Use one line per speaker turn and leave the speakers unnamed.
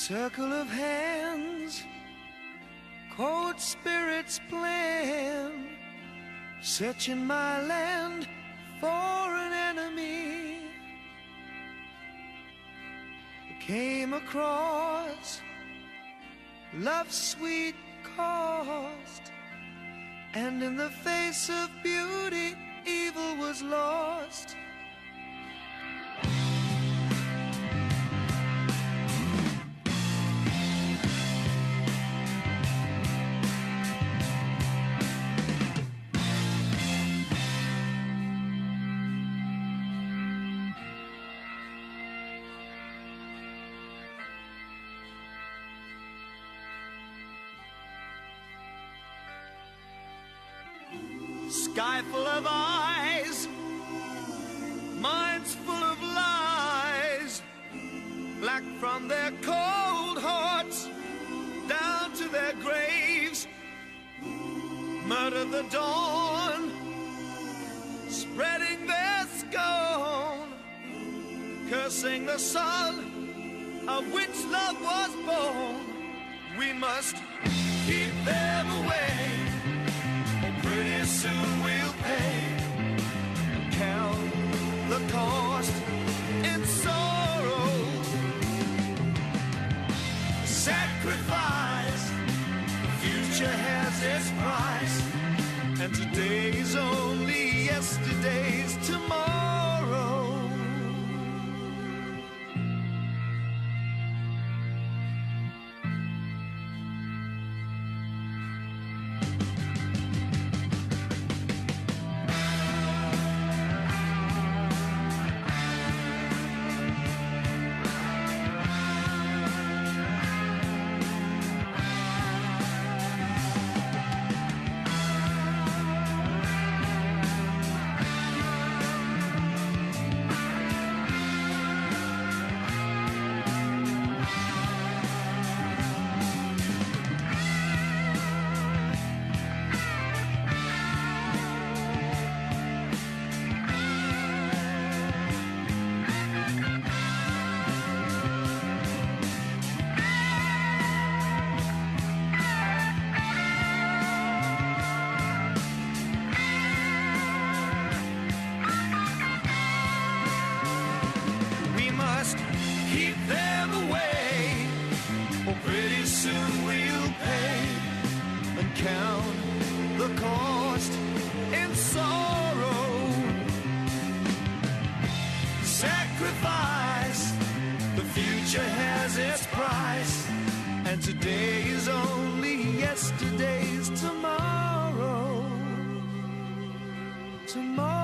Circle of hands, cold spirits plan, searching my land for an enemy. Came across love's sweet cost, and in the face of beauty, evil was lost. Sky full of eyes, minds full of lies, black from their cold hearts down to their graves. Murder the dawn, spreading their scorn, cursing the sun of which love was born. We must keep them away. Pretty soon we'll pay, count the cost in sorrow. Sacrifice, the future has its price, and today's only yesterday's tomorrow. Keep them away, or pretty soon we'll pay and count the cost in sorrow. Sacrifice, the future has its price, and today is only yesterday's tomorrow. Tomorrow.